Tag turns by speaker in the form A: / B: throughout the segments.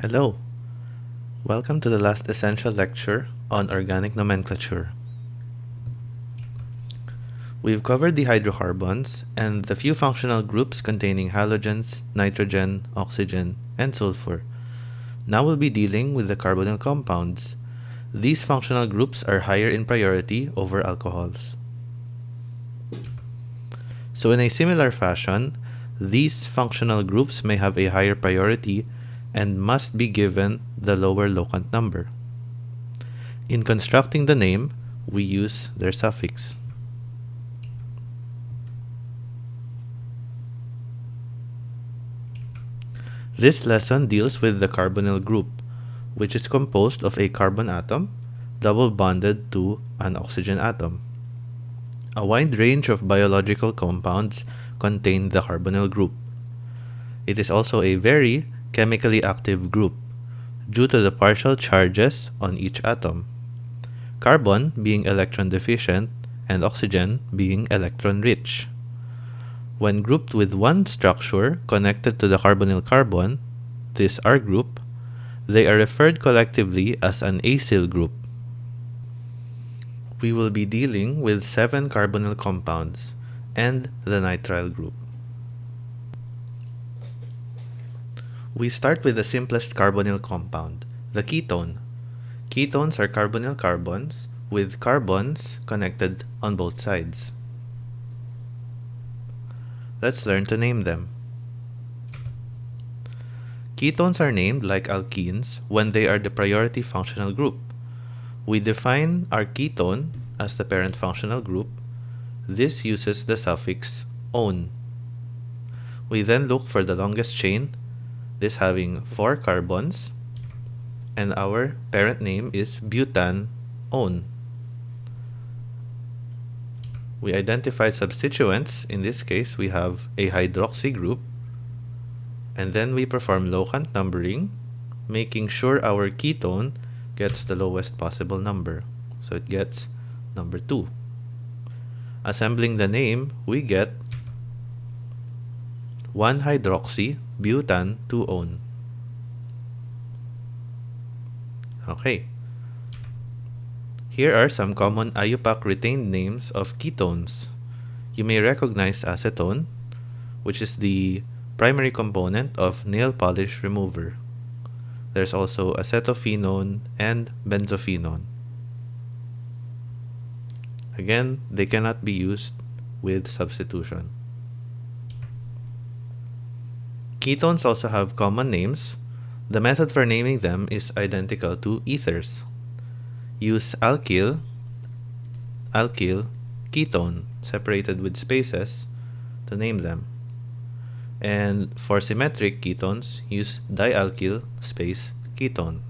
A: Hello, welcome to the last essential lecture on organic nomenclature. We've covered the hydrocarbons and the few functional groups containing halogens, nitrogen, oxygen, and sulfur. Now we'll be dealing with the carbonyl compounds. These functional groups are higher in priority over alcohols. So in a similar fashion, these functional groups may have a higher priority and must be given the lower locant number. In constructing the name, we use their suffix. This lesson deals with the carbonyl group, which is composed of a carbon atom double bonded to an oxygen atom. A wide range of biological compounds contain the carbonyl group. It is also a very chemically active group due to the partial charges on each atom, carbon being electron deficient and oxygen being electron rich. When grouped with one structure connected to the carbonyl carbon, this R group, they are referred collectively as an acyl group. We will be dealing with 7 carbonyl compounds and the nitrile group. We start with the simplest carbonyl compound, the ketone. Ketones are carbonyl carbons with carbons connected on both sides. Let's learn to name them. Ketones are named like alkenes when they are the priority functional group. We define our ketone as the parent functional group. This uses the suffix -one. We then look for the longest chain, this having 4 carbons, and our parent name is butan-one. We identify substituents. In this case, we have a hydroxy group, and then we perform locant numbering, making sure our ketone gets the lowest possible number. So it gets number 2. Assembling the name, we get 1-hydroxy-butan-2-one. Okay. Here are some common IUPAC retained names of ketones. You may recognize acetone, which is the primary component of nail polish remover. There's also acetophenone and benzophenone. Again, they cannot be used with substitution. Ketones also have common names. The method for naming them is identical to ethers. Use alkyl, ketone, separated with spaces, to name them. And for symmetric ketones, use dialkyl space ketone.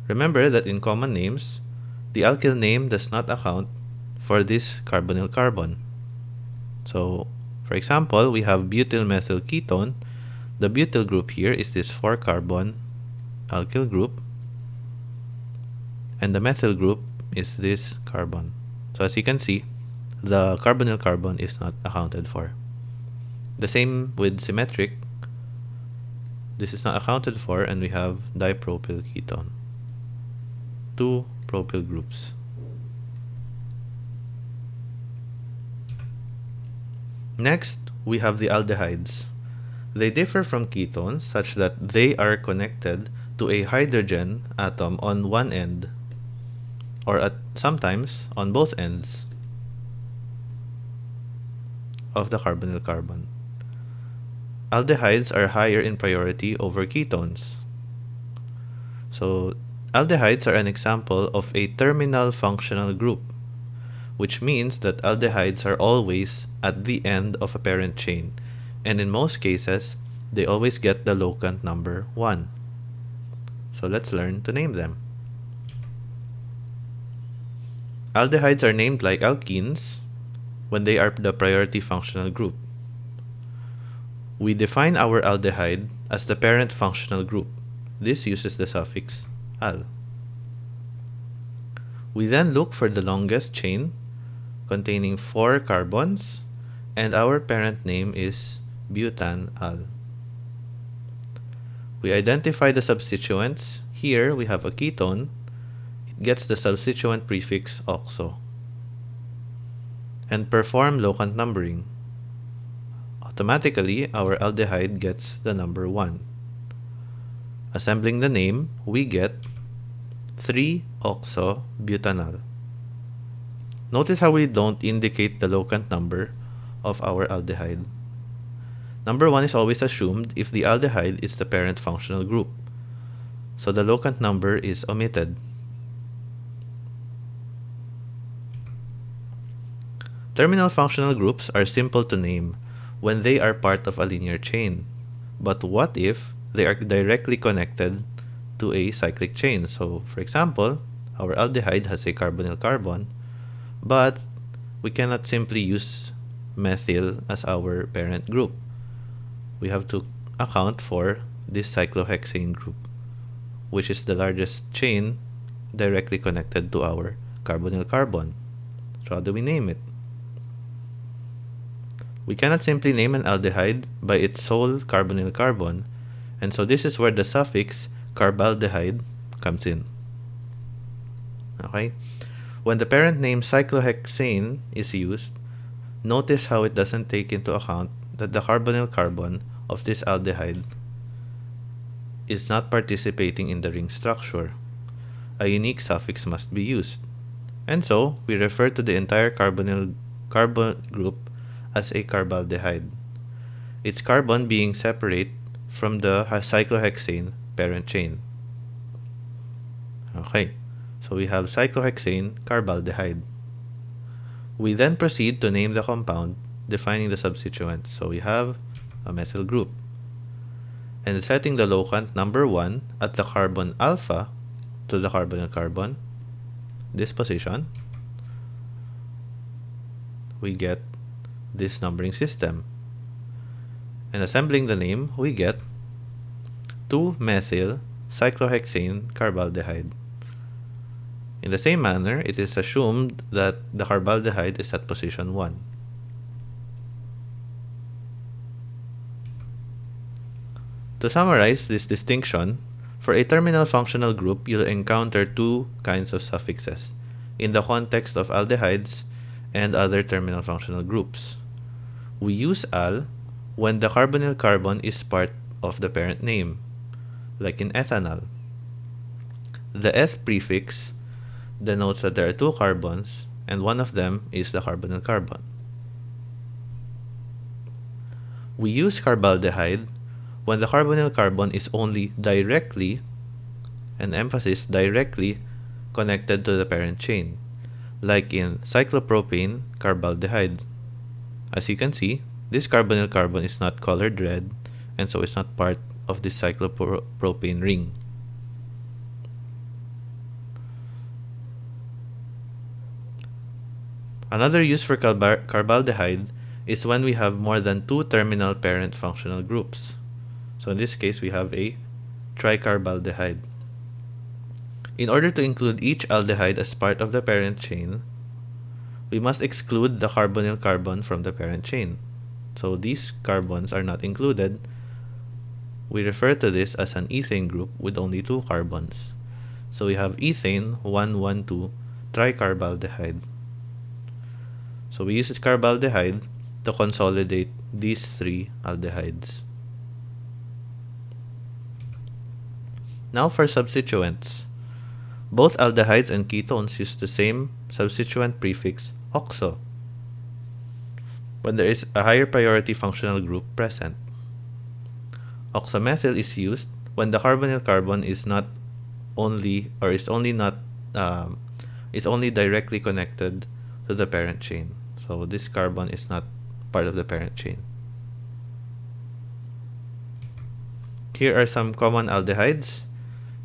A: Remember that in common names, the alkyl name does not account for this carbonyl carbon. So, for example, we have butyl methyl ketone. The butyl group here is this 4-carbon alkyl group, and the methyl group is this carbon. So as you can see, the carbonyl carbon is not accounted for. The same with symmetric. This is not accounted for, and we have dipropyl ketone. 2 propyl groups. Next, we have the aldehydes. They differ from ketones such that they are connected to a hydrogen atom on one end, or sometimes on both ends of the carbonyl carbon. Aldehydes are higher in priority over ketones. So, aldehydes are an example of a terminal functional group, which means that aldehydes are always at the end of a parent chain, and in most cases, they always get the locant number 1. So let's learn to name them. Aldehydes are named like alkenes when they are the priority functional group. We define our aldehyde as the parent functional group. This uses the suffix -al. We then look for the longest chain containing 4 carbons, and our parent name is butan-al. We identify the substituents. Here we have a ketone. It gets the substituent prefix oxo. And perform locant numbering. Automatically, our aldehyde gets the number 1. Assembling the name, we get 3-oxo-butanol. Notice how we don't indicate the locant number of our aldehyde. Number 1 is always assumed if the aldehyde is the parent functional group, so the locant number is omitted. Terminal functional groups are simple to name when they are part of a linear chain. But what if they are directly connected to a cyclic chain? So, for example, our aldehyde has a carbonyl carbon, but we cannot simply use methyl as our parent group. We have to account for this cyclohexane group, which is the largest chain directly connected to our carbonyl carbon. So how do we name it? We cannot simply name an aldehyde by its sole carbonyl carbon, and so this is where the suffix carbaldehyde comes in. Okay? When the parent name cyclohexane is used, notice how it doesn't take into account that the carbonyl carbon of this aldehyde is not participating in the ring structure. A unique suffix must be used. And so, we refer to the entire carbonyl carbon group as a carbaldehyde, its carbon being separate from the cyclohexane parent chain. Okay, so we have cyclohexane carbaldehyde. We then proceed to name the compound, defining the substituent. So we have a methyl group. And setting the locant number 1 at the carbon alpha to the carbonyl carbon, this position, we get this numbering system. And assembling the name, we get 2-methyl cyclohexane carbaldehyde. In the same manner, it is assumed that the carbaldehyde is at position 1. To summarize this distinction, for a terminal functional group, you'll encounter 2 kinds of suffixes in the context of aldehydes and other terminal functional groups. We use al when the carbonyl carbon is part of the parent name, like in ethanol. The eth prefix denotes that there are 2 carbons, and one of them is the carbonyl carbon. We use carbaldehyde when the carbonyl carbon is only directly, and emphasis directly, connected to the parent chain, like in cyclopropane carbaldehyde. As you can see, this carbonyl carbon is not colored red, and so it's not part of this cyclopropane ring. Another use for carbaldehyde is when we have more than 2 terminal parent functional groups. So in this case, we have a tricarbaldehyde. In order to include each aldehyde as part of the parent chain, we must exclude the carbonyl carbon from the parent chain. So these carbons are not included. We refer to this as an ethane group with only 2 carbons. So we have ethane 1,1,2 tricarbaldehyde. So we use this carbaldehyde to consolidate these 3 aldehydes. Now for substituents. Both aldehydes and ketones use the same substituent prefix oxo when there is a higher priority functional group present. Oxamethyl is used when the carbonyl carbon is not only or is only not is only directly connected to the parent chain. So this carbon is not part of the parent chain. Here are some common aldehydes.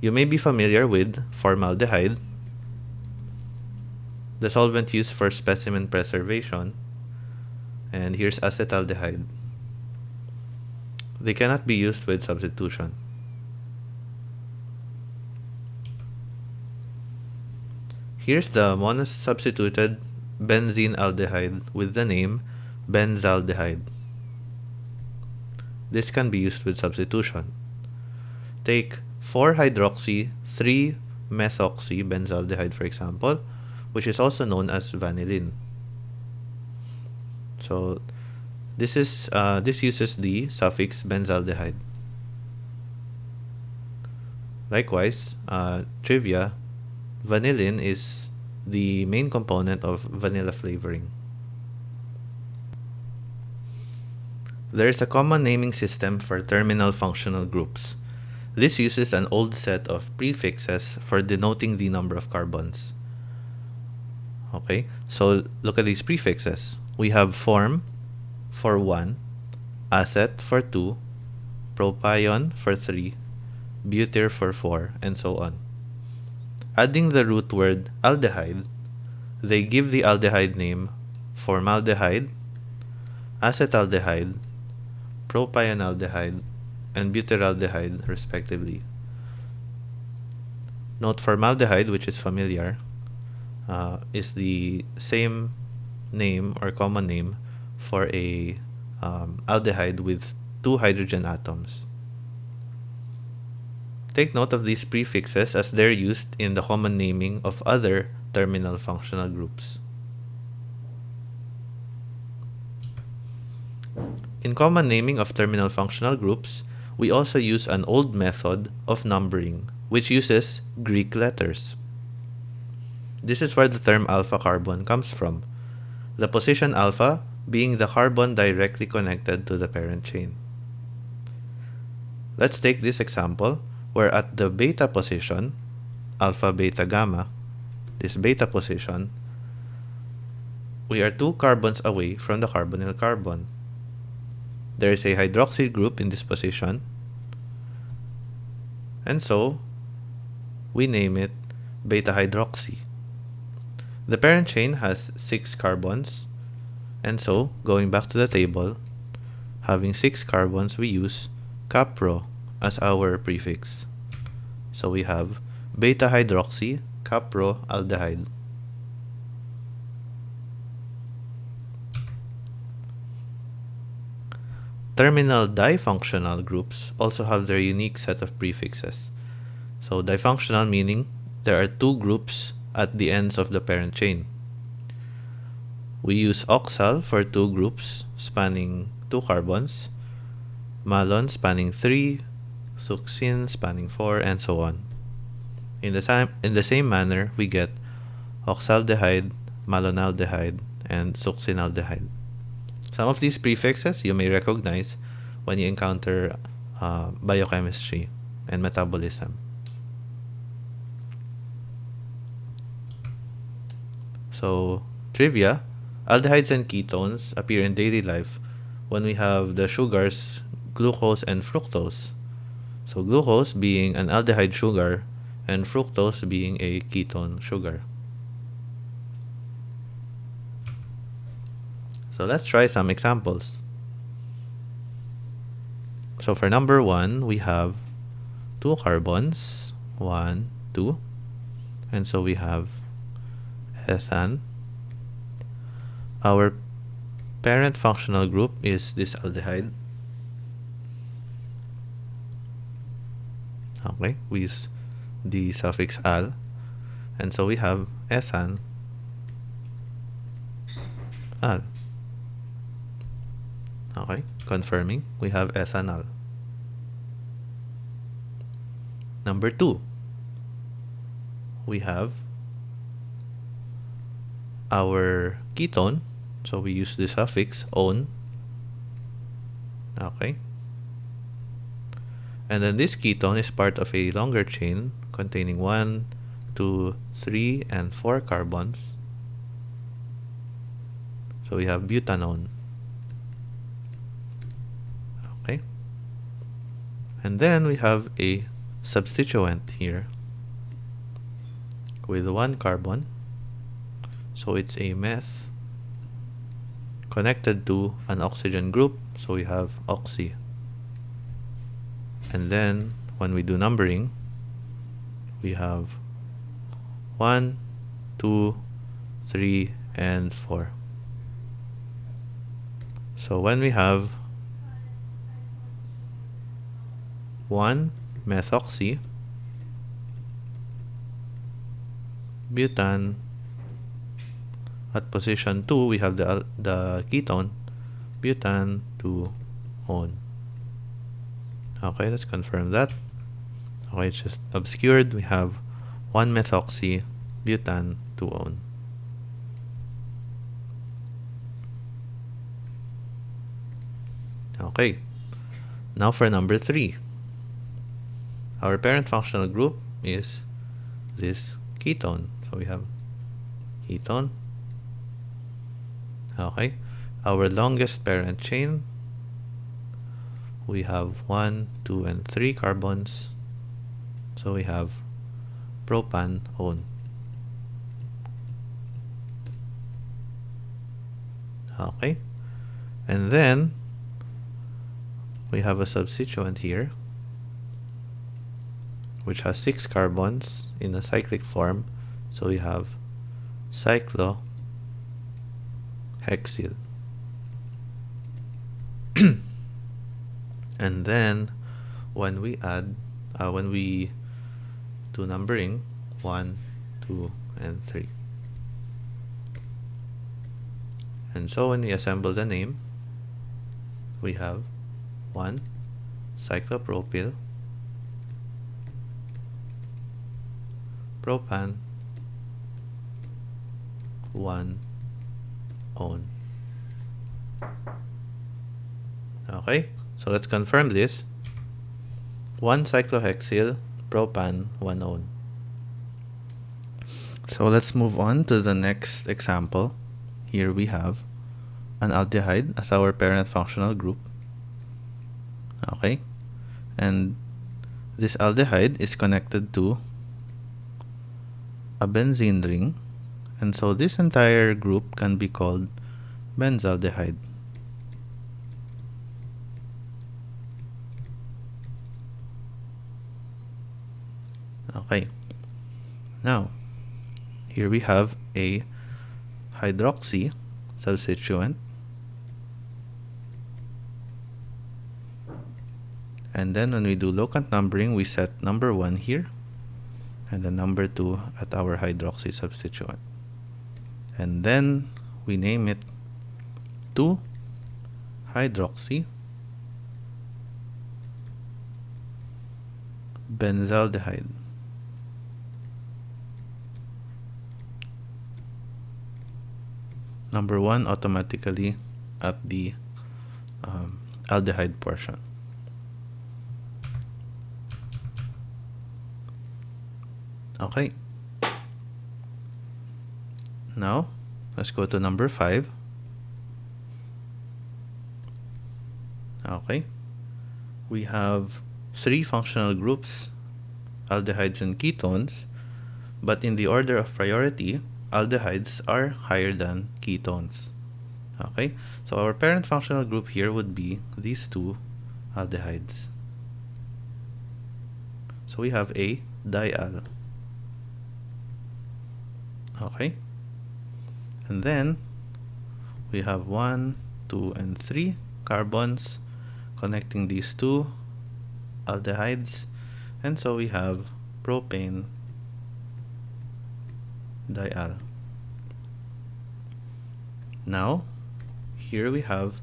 A: You may be familiar with formaldehyde, the solvent used for specimen preservation, and here's acetaldehyde. They cannot be used with substitution. Here's the monosubstituted benzene aldehyde with the name benzaldehyde. This can be used with substitution. take 4-hydroxy 3-methoxy benzaldehyde, for example, which is also known as vanillin. So this uses the suffix benzaldehyde. Likewise, trivia, vanillin is the main component of vanilla flavoring. There is a common naming system for terminal functional groups. This uses an old set of prefixes for denoting the number of carbons. Okay, so look at these prefixes. We have form for 1, acet for 2, propion for 3, butyr for 4, and so on. Adding the root word aldehyde, they give the aldehyde name formaldehyde, acetaldehyde, propionaldehyde, and butyraldehyde, respectively. Note formaldehyde, which is familiar, is the same name or common name for a aldehyde with 2 hydrogen atoms. Take note of these prefixes as they're used in the common naming of other terminal functional groups. In common naming of terminal functional groups, we also use an old method of numbering, which uses Greek letters. This is where the term alpha carbon comes from, the position alpha being the carbon directly connected to the parent chain. Let's take this example where at the beta position, alpha, beta, gamma, this beta position, we are 2 carbons away from the carbonyl carbon. There is a hydroxyl group in this position, and so we name it beta hydroxy. The parent chain has 6 carbons, and so going back to the table, having 6 carbons, we use capro as our prefix. So we have beta hydroxy caproaldehyde. Terminal difunctional groups also have their unique set of prefixes. So difunctional meaning there are 2 groups at the ends of the parent chain. We use oxal for 2 groups spanning 2 carbons, malon spanning 3, succinylene spanning 4, and so on. In the same manner, we get oxaldehyde, malonaldehyde, and succinaldehyde. Some of these prefixes you may recognize when you encounter biochemistry and metabolism. So, trivia, aldehydes and ketones appear in daily life when we have the sugars glucose and fructose. So, glucose being an aldehyde sugar and fructose being a ketone sugar. So let's try some examples. So for number 1, we have 2 carbons, 1, 2, and so we have ethan. Our parent functional group is this aldehyde. Okay, we use the suffix al, and so we have ethan al. Okay, confirming, we have ethanol. Number 2, we have our ketone, so we use the suffix on. Okay, and then this ketone is part of a longer chain containing 1, 2, 3, and 4 carbons. So we have butanone. Okay, and then we have a substituent here with 1 carbon, so it's a meth connected to an oxygen group, so we have oxy. And then when we do numbering, we have 1, 2, 3, and 4. So when we have 1 methoxy, butan. At position 2, we have the ketone, butan 2-one. Okay, let's confirm that. Okay, it's just obscured. We have 1-methoxy, butan 2-one. Okay, now for number 3. Our parent functional group is this ketone. So we have ketone. Okay, our longest parent chain, we have 1, 2, and 3 carbons. So we have propan-one. Okay, and then we have a substituent here which has 6 carbons in a cyclic form. So we have cyclohexyl. And then when we do numbering 1, 2, and 3. And so when we assemble the name, we have 1 cyclopropyl propan 1-one. Okay, so let's confirm this. 1 cyclohexyl propan 1-one. So let's move on to the next example. Here we have an aldehyde as our parent functional group. Okay, and this aldehyde is connected to a benzene ring, and so this entire group can be called benzaldehyde. Okay, now here we have a hydroxy substituent, and then when we do locant numbering, we set number 1 here and then number 2 at our hydroxy substituent, and then we name it 2-hydroxy benzaldehyde. Number 1 automatically at the aldehyde portion. Okay, now let's go to number 5. Okay, we have 3 functional groups, aldehydes and ketones, but in the order of priority, aldehydes are higher than ketones. Okay, so our parent functional group here would be these 2 aldehydes. So we have a dial. Okay, and then we have 1, 2, and 3 carbons connecting these 2 aldehydes, and so we have propane dial. Now here we have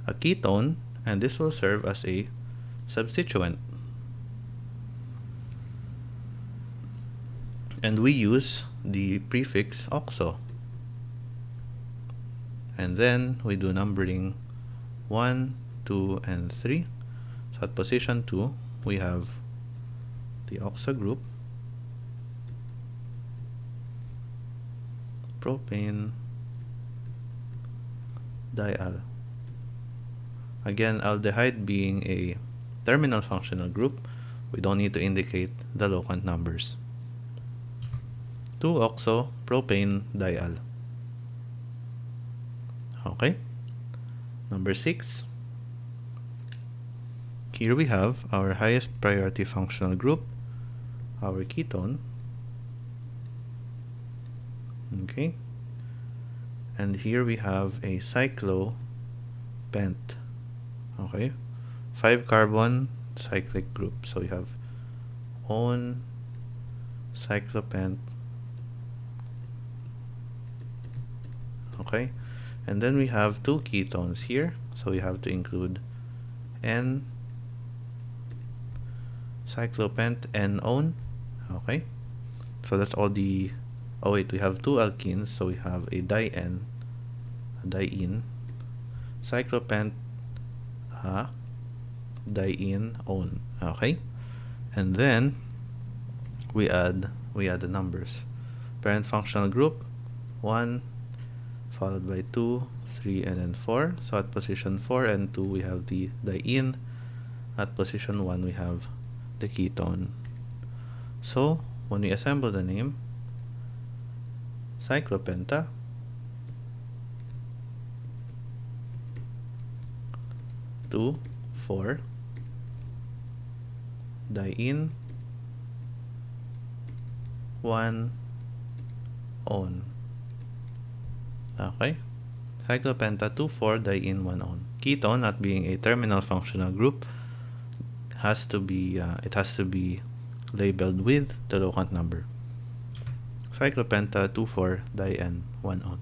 A: a ketone, and this will serve as a substituent, and we use the prefix oxo, and then we do numbering 1, 2, and 3. So at position 2 we have the oxo group, propane dial. Again, aldehyde being a terminal functional group, we don't need to indicate the locant numbers. 2-oxo propane dial. Okay, number 6. Here we have our highest priority functional group, our ketone. Okay, and here we have a cyclopent. Okay, 5 carbon cyclic group. So we have one cyclopent. Okay, and then we have two ketones here, so we have to include N cyclopent N-one. Okay, so that's all the, oh wait, we have two alkenes, so we have a di-N, a diene, cyclopent, diene-one. Okay, and then we add the numbers. Parent functional group 1 followed by 2, 3, and then 4. So at position 4 and 2 we have the diene. At position 1 we have the ketone. So when we assemble the name, cyclopenta two 4 diene 1 on. Okay, cyclopenta 2,4 diene 1 on. Ketone, not being a terminal functional group, has to be labeled with the locant number. Cyclopenta 2,4 diene 1 on.